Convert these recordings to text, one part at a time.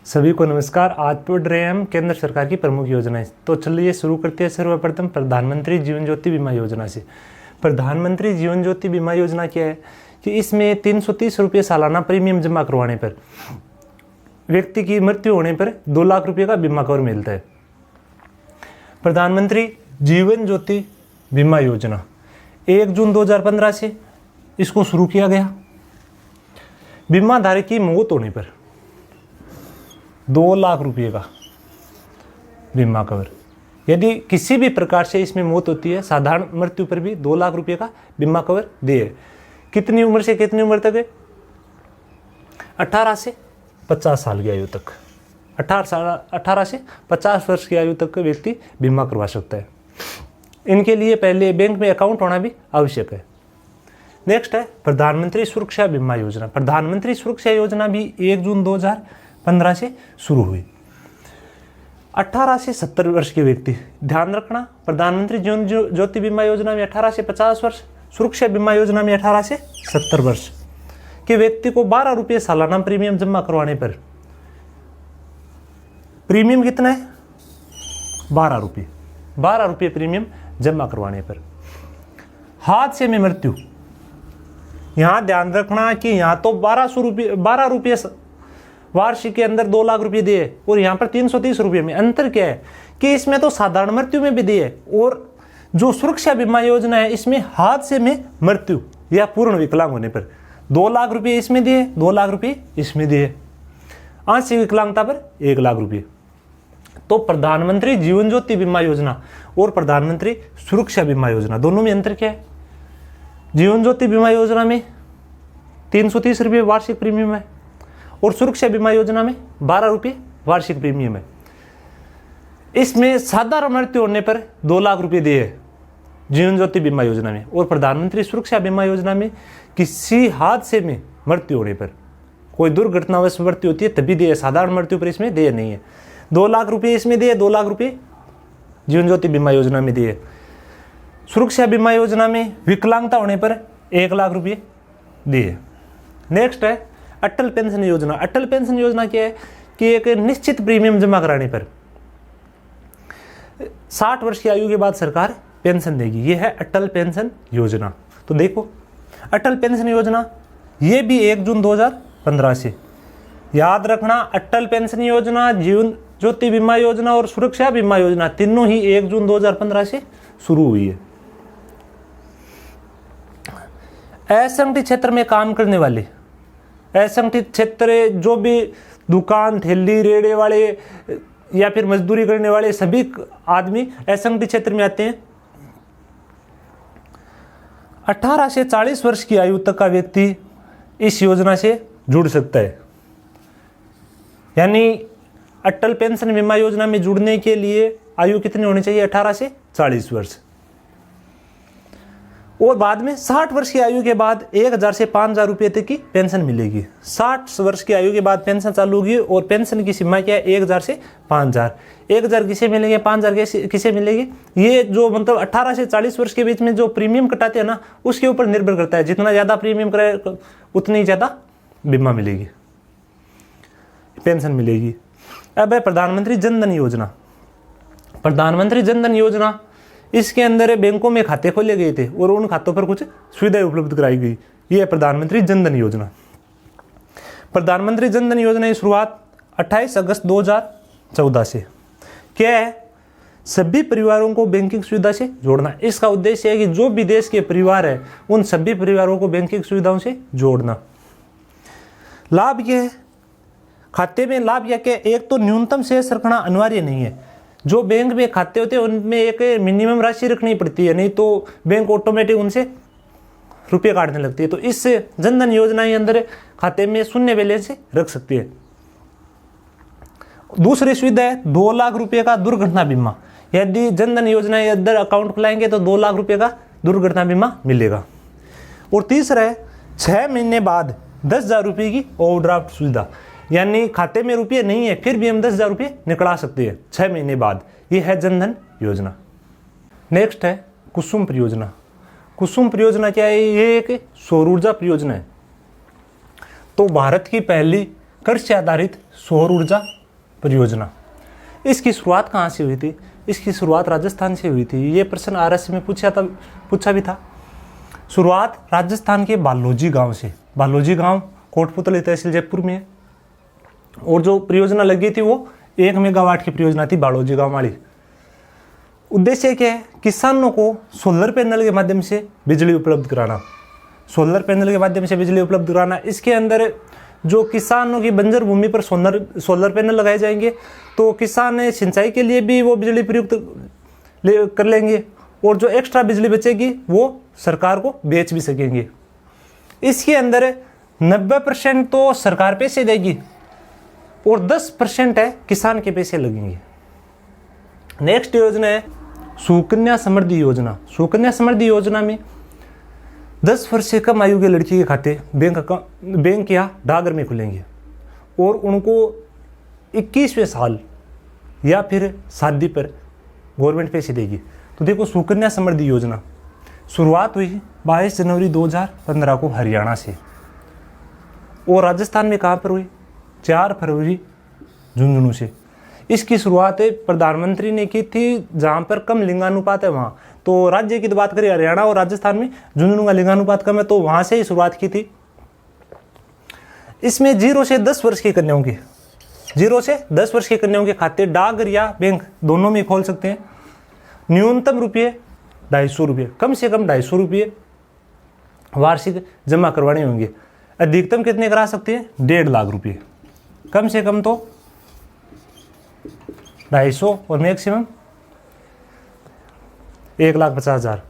सभी को नमस्कार। आज पढ़ रहे हैं हम केंद्र सरकार की प्रमुख योजनाएं। तो चलिए शुरू करते हैं सर्वप्रथम प्रधानमंत्री जीवन ज्योति बीमा योजना से। प्रधानमंत्री जीवन ज्योति बीमा योजना क्या है कि इसमें 330 रुपये सालाना प्रीमियम जमा करवाने पर व्यक्ति की मृत्यु होने पर 2 लाख रुपये का बीमा कवर मिलता है। प्रधानमंत्री जीवन ज्योति बीमा योजना 1 जून 2015 से इसको शुरू किया गया। बीमा धारक की मौत होने पर 2 लाख रुपये का बीमा कवर। यदि किसी भी प्रकार से इसमें मौत होती है, साधारण मृत्यु पर भी 2 लाख रुपये का बीमा कवर दिए। कितनी उम्र से कितनी उम्र तक है? 18 से 50 साल की आयु तक। 18 से 50 वर्ष की आयु तक का व्यक्ति बीमा करवा सकता है। इनके लिए पहले बैंक में अकाउंट होना भी आवश्यक है। नेक्स्ट है प्रधानमंत्री सुरक्षा बीमा योजना। प्रधानमंत्री सुरक्षा योजना भी 1 जून 2015 से शुरू हुई। 18 से 70 वर्ष के व्यक्ति, ध्यान रखना, प्रधानमंत्री जीवन ज्योति बीमा योजना में 18 से 50 वर्ष, सुरक्षा बीमा योजना में 18 से 70 वर्ष के व्यक्ति को 12 रुपये सालाना प्रीमियम जमा करवाने पर, प्रीमियम कितना है? 12 रुपये। 12 रुपये प्रीमियम जमा करवाने पर हादसे में मृत्यु, यहां ध्यान रखना कि यहां तो 12 रुपये वार्षिक के अंदर 2 लाख रुपए दिए और यहाँ पर 330 रुपये में अंतर क्या है कि इसमें तो साधारण मृत्यु में भी दिए और जो सुरक्षा बीमा योजना है इसमें हादसे में मृत्यु या पूर्ण विकलांग होने पर 2 लाख रुपये इसमें दिए, 2 लाख रुपये इसमें दिए। आंशिक विकलांगता पर 1 लाख रुपये। तो प्रधानमंत्री जीवन ज्योति बीमा योजना और प्रधानमंत्री सुरक्षा बीमा योजना दोनों में अंतर क्या है? जीवन ज्योति बीमा योजना में 330 रुपये वार्षिक प्रीमियम है और सुरक्षा बीमा योजना में 12 रुपये वार्षिक प्रीमियम है। इसमें साधारण मृत्यु होने पर 2 लाख रुपये दिए जीवन ज्योति बीमा योजना में, और प्रधानमंत्री सुरक्षा बीमा योजना में किसी हादसे में मृत्यु होने पर, कोई दुर्घटनावश मृत्यु होती है तभी दिए, साधारण मृत्यु पर इसमें दिए नहीं है। 2 लाख रुपये इसमें दिए, 2 लाख रुपये जीवन ज्योति बीमा योजना में दिए। सुरक्षा बीमा योजना में विकलांगता होने पर 1 लाख रुपये दिए। नेक्स्ट है अटल पेंशन योजना। अटल पेंशन योजना क्या है कि एक निश्चित प्रीमियम जमा कराने पर 60 वर्ष की आयु के बाद सरकार पेंशन देगी। यह है अटल पेंशन योजना। तो देखो अटल पेंशन योजना ये भी 1 जून 2015 से, याद रखना, अटल पेंशन योजना, जीवन ज्योति बीमा योजना और सुरक्षा बीमा योजना तीनों ही 1 जून 2015 से शुरू हुई है। असंगठित क्षेत्र में काम करने वाले, असंगठित क्षेत्र जो भी दुकान, ठेली, रेड़े वाले या फिर मजदूरी करने वाले सभी आदमी असंगठित क्षेत्र में आते हैं। 18 से 40 वर्ष की आयु तक का व्यक्ति इस योजना से जुड़ सकता है। यानी अटल पेंशन बीमा योजना में जुड़ने के लिए आयु कितनी होनी चाहिए? 18 से 40 वर्ष। और बाद में 60 वर्ष की आयु के बाद 1000 से 5000 रुपये तक की पेंशन मिलेगी। 60 वर्ष की आयु के बाद पेंशन चालू होगी और पेंशन की सीमा क्या है? 1000 से 5000। 1000 किसे मिलेंगे, 5000 किसे मिलेगी? ये जो मतलब 18 से 40 वर्ष के बीच में जो प्रीमियम कटाते हैं ना, उसके ऊपर निर्भर करता है। जितना ज़्यादा प्रीमियम करे उतनी ज़्यादा बीमा मिलेगी, पेंशन मिलेगी। अब है प्रधानमंत्री जन धन योजना। प्रधानमंत्री जन धन योजना, इसके अंदर बैंकों में खाते खोले गए थे और उन खातों पर कुछ सुविधाएं उपलब्ध कराई गई। यह है प्रधानमंत्री जन धन योजना। प्रधानमंत्री जन धन योजना की शुरुआत 28 अगस्त 2014 से। क्या है? सभी परिवारों को बैंकिंग सुविधा से जोड़ना। इसका उद्देश्य है कि जो भी देश के परिवार है उन सभी परिवारों को बैंकिंग सुविधाओं से जोड़ना। लाभ यह है, खाते में लाभ यह क्या? एक तो न्यूनतम शेष रखना अनिवार्य नहीं है। जो बैंक में खाते होते हैं उनमें एक मिनिमम राशि रखनी पड़ती है, नहीं तो बैंक ऑटोमेटिक उनसे रुपये काटने लगती है। तो इस जनधन योजना के अंदर खाते में शून्य बैलेंस रख सकती है। दूसरी सुविधा है 2 लाख रुपये का दुर्घटना बीमा। यदि जनधन योजना के अंदर अकाउंट खुलाएंगे तो 2 लाख रुपये का दुर्घटना बीमा मिलेगा। और तीसरा है 6 महीने बाद 10,000 रुपये की ओवरड्राफ्ट सुविधा। यानी खाते में रुपये नहीं है फिर भी हम 10,000 रुपये निकला सकते हैं 6 महीने बाद। ये है जनधन योजना। नेक्स्ट है कुसुम परियोजना। कुसुम परियोजना क्या है? ये एक सौर ऊर्जा परियोजना है। तो भारत की पहली कृषि आधारित सौर ऊर्जा परियोजना। इसकी शुरुआत कहाँ से हुई थी? इसकी शुरुआत राजस्थान से हुई थी। ये प्रश्न आरएससी में पूछा भी था। शुरुआत राजस्थान के बालोजी गांव से। बालोजी गांव कोटपुतली तहसील जयपुर में है। और जो परियोजना लगी थी वो 1 मेगावाट की परियोजना थी बालोजी गांव वाली। उद्देश्य क्या है? किसानों को सोलर पैनल के माध्यम से बिजली उपलब्ध कराना। सोलर पैनल के माध्यम से बिजली उपलब्ध कराना। इसके अंदर जो किसानों की बंजर भूमि पर सोलर पैनल लगाए जाएंगे तो किसान सिंचाई के लिए भी वो बिजली प्रयुक्त कर लेंगे और जो एक्स्ट्रा बिजली बचेगी वो सरकार को बेच भी सकेंगे। इसके अंदर 90% तो सरकार पैसे देगी और 10% है किसान के पैसे लगेंगे। नेक्स्ट योजना है सुकन्या समृद्धि योजना। सुकन्या समृद्धि योजना में 10 वर्ष से कम आयु के लड़की के खाते बैंक या डाकघर में खुलेंगे और उनको 21वें साल या फिर शादी पर गवर्नमेंट पैसे देगी। तो देखो सुकन्या समृद्धि योजना शुरुआत हुई 22 जनवरी 2015 को हरियाणा से और राजस्थान में कहाँ पर हुई? 4 फरवरी झुंझुनू से। इसकी शुरुआत प्रधानमंत्री ने की थी जहाँ पर कम लिंगानुपात है वहाँ। तो राज्य की तो बात करें हरियाणा और राजस्थान में झुंझुनू का लिंगानुपात कम है तो वहाँ से ही शुरुआत की थी। इसमें 0 से 10 वर्ष की कन्याओं के 0 से 10 वर्ष की कन्याओं के खाते डाकघर या बैंक दोनों में खोल सकते हैं। न्यूनतम रुपये 250 रुपये, कम से कम 250 रुपये वार्षिक जमा करवाने होंगे। अधिकतम कितने करा सकते हैं? 1.5 लाख रुपये। कम से कम तो 250 और मैक्सिमम 1,50,000।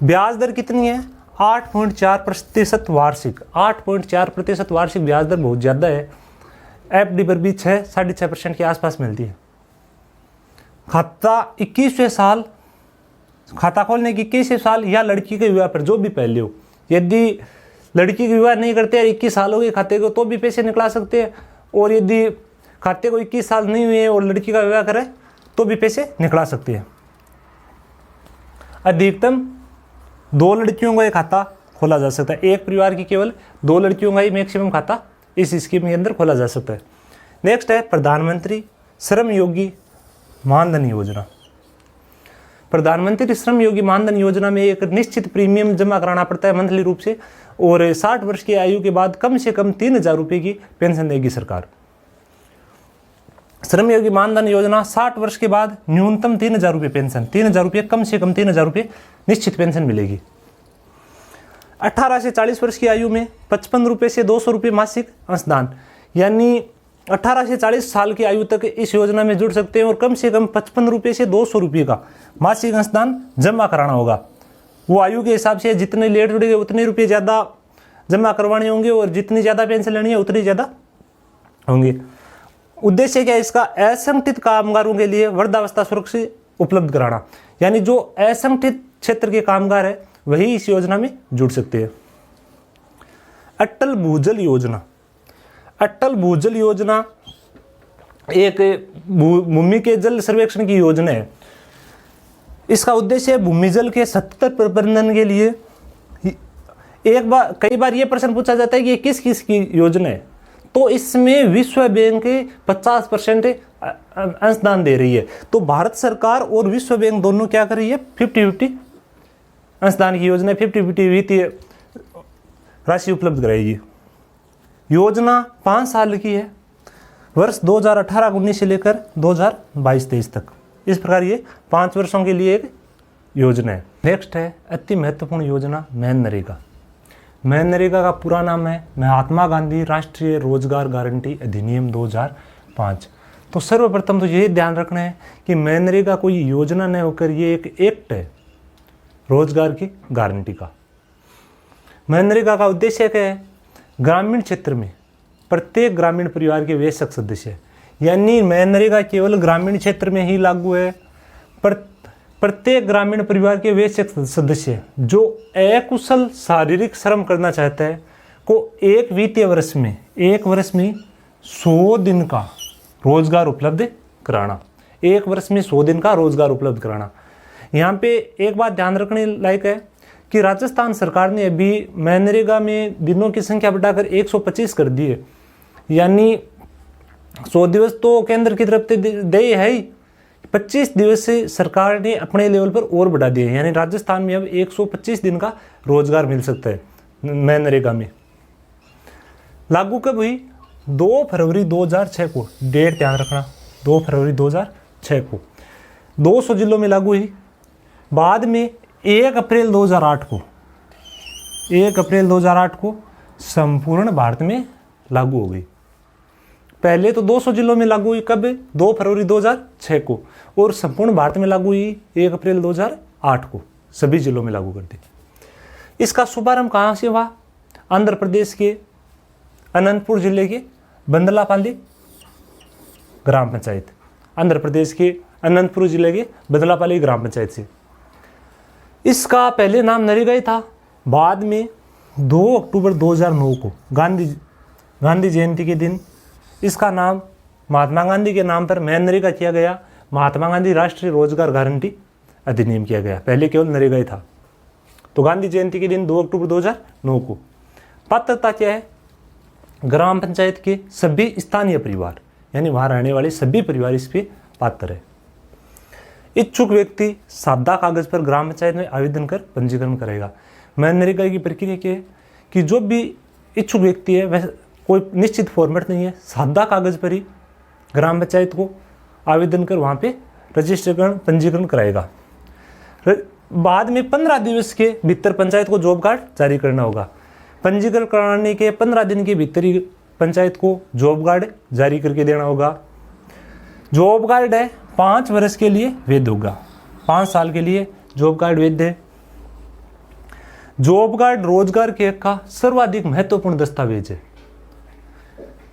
ब्याज दर कितनी है? 8.4% वार्षिक। 8.4% वार्षिक ब्याज दर बहुत ज़्यादा है। एफडी पर भी 6-6.5% के आसपास मिलती है। खाता 21वें साल, खाता खोलने की 21वें साल या लड़की के विवाह पर जो भी पहले हो। यदि लड़की के विवाह नहीं करते 21 साल हो गए खाते को तो भी पैसे निकला सकते हैं और यदि खाते को 21 साल नहीं हुए और लड़की का विवाह करे तो भी पैसे निकला सकते हैं। अधिकतम 2 लड़कियों का एक खाता खोला जा सकता है। एक परिवार की केवल 2 लड़कियों का ही मैक्सिमम खाता इस स्कीम के अंदर खोला जा सकता है। नेक्स्ट है प्रधानमंत्री श्रम योगी मानधन योजना। प्रधानमंत्री श्रम योगी मानधन योजना में एक निश्चित प्रीमियम जमा कराना पड़ता है मंथली रूप से और 60 वर्ष की आयु के बाद कम से कम 3,000 रुपये की पेंशन देगी सरकार। श्रम योगी मानधन योजना 60 वर्ष के बाद न्यूनतम 3,000 रुपये पेंशन, 3,000 रुपये, कम से कम 3,000 रुपये निश्चित पेंशन मिलेगी। 18 से 40 वर्ष की आयु में 55 रुपये से 200 रुपये मासिक अंशदान, यानी 18 से 40 साल की आयु तक इस योजना में जुड़ सकते हैं और कम से कम 55 रुपये से 200 रुपये का मासिक अंशदान जमा कराना होगा। वो आयु के हिसाब से जितने लेट जुड़ेंगे उतने रुपये ज़्यादा जमा करवाने होंगे और जितनी ज़्यादा पेंशन लेनी है उतनी ज़्यादा होंगे। उद्देश्य क्या है इसका? असंगठित कामगारों के लिए वृद्धावस्था सुरक्षा उपलब्ध कराना, यानी जो असंगठित क्षेत्र के कामगार है वही इस योजना में जुड़ सकते हैं। अटल भूजल योजना। अटल भूजल योजना एक भूमि के जल सर्वेक्षण की योजना है। इसका उद्देश्य भूमि जल के सतत प्रबंधन के लिए कई बार ये प्रश्न पूछा जाता है कि ये किस किस की योजना है, तो इसमें विश्व बैंक 50% अंशदान दे रही है। तो भारत सरकार और विश्व बैंक दोनों क्या कर रही है? 50-50 अंशदान की योजना, 50-50 वित्तीय राशि उपलब्ध कराएगी। योजना 5 साल की है, वर्ष 2018-19 से लेकर 2022-23 तक। इस प्रकार ये 5 वर्षों के लिए एक योजना है। नेक्स्ट है अति महत्वपूर्ण योजना मनरेगा। मनरेगा का पूरा नाम है महात्मा गांधी राष्ट्रीय रोजगार गारंटी अधिनियम 2005। तो सर्वप्रथम तो ये ध्यान रखना है कि मनरेगा कोई योजना नहीं होकर ये एक एक्ट है रोजगार की गारंटी का। मनरेगा का उद्देश्य क्या है? ग्रामीण क्षेत्र में प्रत्येक ग्रामीण परिवार के वयस्क सदस्य, यानी मनरेगा केवल ग्रामीण क्षेत्र में ही लागू है। प्रत्येक ग्रामीण परिवार के वयस्क सदस्य जो अकुशल शारीरिक श्रम करना चाहता है को एक वित्तीय वर्ष में 100 दिन का रोजगार उपलब्ध कराना। 1 वर्ष में 100 दिन का रोजगार उपलब्ध कराना। यहाँ पे एक बात ध्यान रखने लायक है कि राजस्थान सरकार ने अभी मनरेगा में दिनों की संख्या बढ़ाकर 125 कर दी है। यानी 100 दिवस तो केंद्र की तरफ से दे है ही, 25 दिवस से सरकार ने अपने लेवल पर और बढ़ा दिए, यानी राजस्थान में अब 125 दिन का रोजगार मिल सकता है मनरेगा में। लागू कब हुई? 2 फरवरी 2006 को, डेट ध्यान रखना, 2 फरवरी 2006 को 200 जिलों में लागू हुई। बाद में 1 अप्रैल 2008 को 1 अप्रैल 2008 को संपूर्ण भारत में लागू हो गई। पहले तो 200 जिलों में लागू हुई, कब? 2 फरवरी 2006 को, और संपूर्ण भारत में लागू हुई 1 अप्रैल 2008 को, सभी जिलों में लागू कर दी। इसका शुभारंभ कहाँ से हुआ? आंध्र प्रदेश के अनंतपुर जिले के बंदलापाली ग्राम पंचायत, आंध्र प्रदेश के अनंतपुर जिले के बंदलापाली ग्राम पंचायत से। इसका पहले नाम नरेगा ही था। बाद में 2 अक्टूबर 2009 को गांधी जयंती के दिन इसका नाम महात्मा गांधी के नाम पर मनरेगा किया गया, महात्मा गांधी राष्ट्रीय रोजगार गारंटी अधिनियम किया गया। पहले केवल नरेगा ही था। तो गांधी जयंती के दिन 2 अक्टूबर 2009 को। पात्रता क्या है? ग्राम पंचायत के सभी स्थानीय परिवार, यानी वहाँ रहने वाले सभी परिवार इस पे पात्र है। इच्छुक व्यक्ति सादा कागज पर ग्राम पंचायत में आवेदन कर पंजीकरण करेगा। मनरेगा की प्रक्रिया क्या है कि जो भी इच्छुक व्यक्ति है वह कोई निश्चित फॉर्मेट नहीं है, सादा कागज पर ही ग्राम पंचायत को आवेदन कर वहाँ पे रजिस्ट्रेशन पंजीकरण कराएगा। बाद में 15 दिवस के भीतर पंचायत को जॉब कार्ड जारी करना होगा। पंजीकरण कराने के 15 दिन के भीतर ही पंचायत को जॉब कार्ड जारी करके देना होगा। जॉब कार्ड है 5 वर्ष के लिए वैध होगा, 5 साल के लिए जॉब कार्ड वैध है। जॉब कार्ड रोजगार के हक का सर्वाधिक महत्वपूर्ण दस्तावेज है।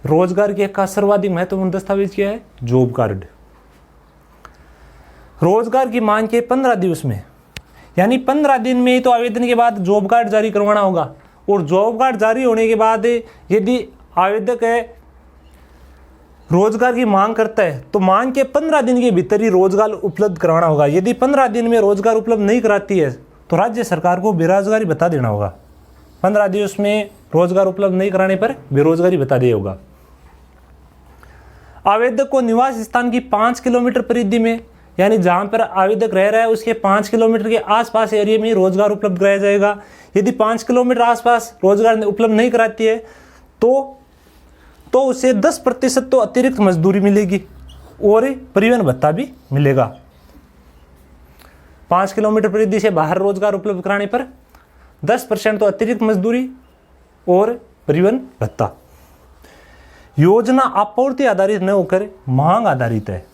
रोजगार के हक का सर्वाधिक महत्वपूर्ण दस्तावेज क्या है? Job card. रोजगार की मांग के 15 दिवस में, यानी 15 दिन में ही तो आवेदन के बाद जॉब कार्ड जारी करवाना होगा। और जॉब कार्ड जारी होने के बाद यदि आवेदक है रोजगार की मांग करता है तो मांग के 15 दिन के भीतर ही रोजगार उपलब्ध कराना होगा। यदि 15 दिन में रोजगार उपलब्ध नहीं कराती है तो राज्य सरकार को बेरोजगारी बता देना होगा। 15 दिवस में रोजगार उपलब्ध नहीं कराने पर बेरोजगारी बता दिया होगा। आवेदक को निवास स्थान की 5 किलोमीटर परिधि में, यानी जहां पर आवेदक रह रहा है उसके 5 किलोमीटर के आसपास एरिया में रोजगार उपलब्ध कराया जाएगा। यदि 5 किलोमीटर आसपास रोजगार उपलब्ध नहीं कराती है तो उसे 10% तो अतिरिक्त मजदूरी मिलेगी और परिवहन भत्ता भी मिलेगा। 5 किलोमीटर परिधि से बाहर रोजगार उपलब्ध कराने पर 10% तो अतिरिक्त मजदूरी और परिवहन भत्ता। योजना आपूर्ति आधारित न होकर मांग आधारित है।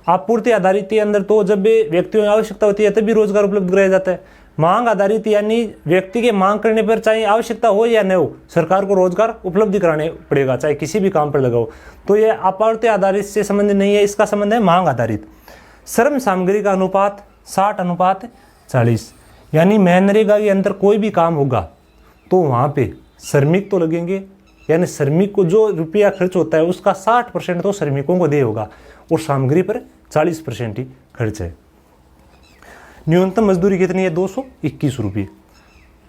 आपूर्ति आधारित के अंदर तो जब व्यक्तियों की आवश्यकता होती है तभी रोजगार उपलब्ध कराया जाता है। मांग आधारित यानी व्यक्ति के मांग करने पर चाहे आवश्यकता हो या न हो सरकार को रोजगार उपलब्ध कराने पड़ेगा, चाहे किसी भी काम पर लगाओ। तो ये आपूर्ति आधारित से संबंध नहीं है, इसका संबंध है मांग आधारित। श्रम सामग्री का अनुपात 60:40, यानी मनरेगा के अंदर कोई भी काम होगा तो वहाँ पे श्रमिक तो लगेंगे, यानी श्रमिक को जो रुपया खर्च होता है उसका 60% तो श्रमिकों को दे होगा और सामग्री पर 40% ही खर्च है। न्यूनतम मजदूरी कितनी है? 221 रुपये।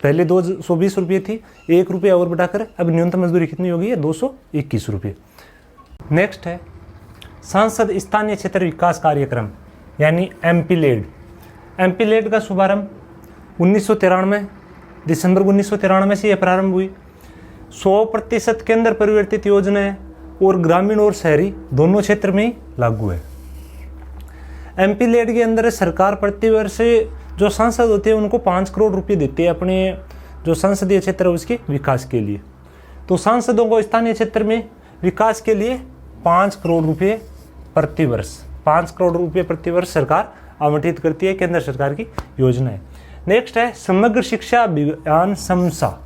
पहले 220 रुपये थी, 1 रुपया और बढ़ाकर अब न्यूनतम मजदूरी कितनी हो गई है? 221 रुपये। नेक्स्ट है सांसद स्थानीय क्षेत्र विकास कार्यक्रम, यानी एमपी-लेड। एमपी-लेड का शुभारंभ 1993 दिसंबर 1993 से यह प्रारंभ हुई। 100% केंद्र परिवर्तित योजना है और ग्रामीण और शहरी दोनों क्षेत्र में ही लागू है। एमपी-लेड के अंदर सरकार प्रतिवर्ष जो सांसद होते हैं उनको 5 करोड़ रुपए देते हैं अपने जो संसदीय क्षेत्र है उसके विकास के लिए। तो सांसदों को स्थानीय क्षेत्र में विकास के लिए 5 करोड़ रुपए प्रतिवर्ष 5 करोड़ रुपए प्रतिवर्ष सरकार आवंटित करती है, केंद्र सरकार की योजना है। नेक्स्ट है समग्र शिक्षा अभियान समसा।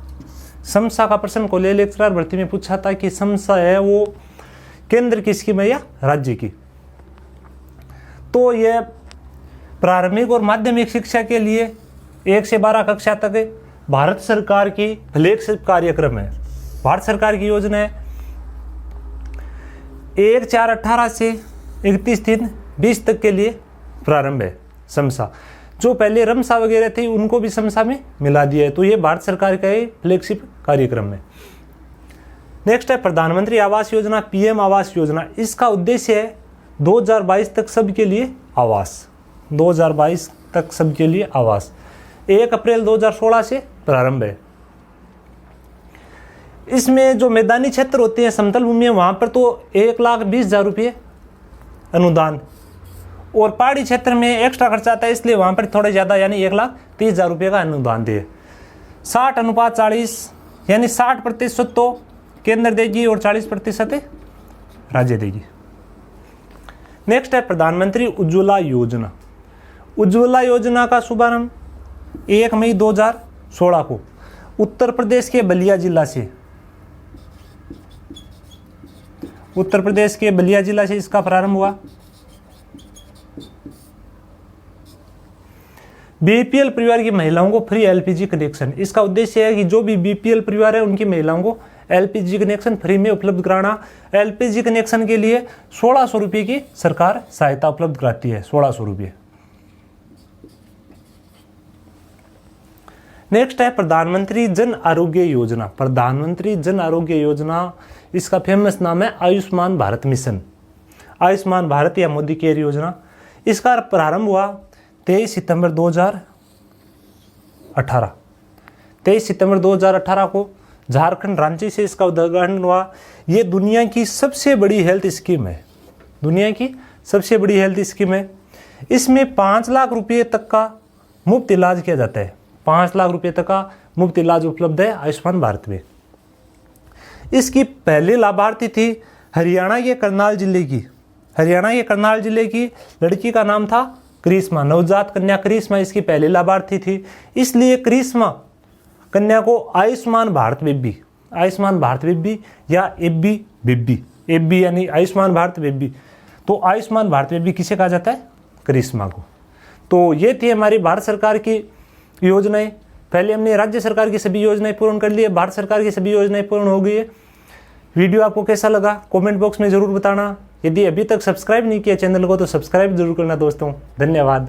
समसा का प्रश्न कॉलेज लेक्चरर भर्ती में पूछा था कि समसा है वो केंद्र की स्कीम है या राज्य की। तो यह प्रारंभिक और माध्यमिक शिक्षा के लिए 1 से 12 कक्षा तक भारत सरकार की फ्लैगशिप कार्यक्रम है, भारत सरकार की योजना है। 1/4/18 से 31/3/20 तक के लिए प्रारंभ है समसा। जो पहले रमसा वगैरह थी उनको भी समसा में मिला दिया है। तो ये भारत सरकार का फ्लैगशिप कार्यक्रम है। नेक्स्ट है प्रधानमंत्री आवास योजना, पीएम आवास योजना। इसका उद्देश्य है 2022 तक सबके लिए आवास, 2022 तक सबके लिए आवास। 1 अप्रैल 2016 से प्रारंभ है। इसमें जो मैदानी क्षेत्र होते हैं, समतल भूमि है, वहाँ पर तो 1,20,000 रुपये अनुदान, और पहाड़ी क्षेत्र में एक्स्ट्रा खर्चा आता है इसलिए वहाँ पर थोड़े ज़्यादा यानी 1,30,000 रुपये का अनुदान दिए। 60:40 यानी 60% तो केंद्र देगी और 40% राज्य देगी। नेक्स्ट है प्रधानमंत्री उज्ज्वला योजना। उज्ज्वला योजना का शुभारंभ 1 मई 2016 को उत्तर प्रदेश के बलिया जिला से, उत्तर प्रदेश के बलिया जिला से इसका प्रारंभ हुआ। बीपीएल परिवार की महिलाओं को फ्री एलपीजी कनेक्शन। इसका उद्देश्य है कि जो भी बीपीएल परिवार है उनकी महिलाओं को एलपीजी कनेक्शन फ्री में उपलब्ध कराना। एलपीजी कनेक्शन के लिए 1600 रुपये की सरकार सहायता उपलब्ध कराती है, 1600 रुपये। नेक्स्ट है प्रधानमंत्री जन आरोग्य योजना। प्रधानमंत्री जन आरोग्य योजना, इसका फेमस नाम है आयुष्मान भारत मिशन, आयुष्मान भारत या मोदी केयर योजना। इसका प्रारंभ हुआ 23 सितंबर 2018। 23 सितंबर 2018 को झारखंड रांची से इसका उद्घाटन हुआ। ये दुनिया की सबसे बड़ी हेल्थ स्कीम है, दुनिया की सबसे बड़ी हेल्थ स्कीम है। इसमें 5 लाख रुपये तक का मुफ्त इलाज किया जाता है, 5 लाख रुपये तक का मुफ्त इलाज उपलब्ध है आयुष्मान भारत में। इसकी पहली लाभार्थी थी हरियाणा के करनाल जिले की, हरियाणा के करनाल जिले की लड़की का नाम था करिश्मा, नवजात कन्या करिश्मा इसकी पहली लाभार्थी थी। इसलिए करिश्मा कन्या को आयुष्मान भारत बेबी, आयुष्मान भारत बेबी या एबी बेबी, एबी यानी आयुष्मान भारत बेबी, तो आयुष्मान भारत बेबी किसे कहा जाता है? करिश्मा को। तो ये थी हमारी भारत सरकार की योजनाएं। पहले हमने राज्य सरकार की सभी योजनाएं पूर्ण कर ली है, भारत सरकार की सभी योजनाएं पूर्ण हो गई है। वीडियो आपको कैसा लगा कमेंट बॉक्स में ज़रूर बताना। यदि अभी तक सब्सक्राइब नहीं किया चैनल को तो सब्सक्राइब जरूर करना दोस्तों। धन्यवाद।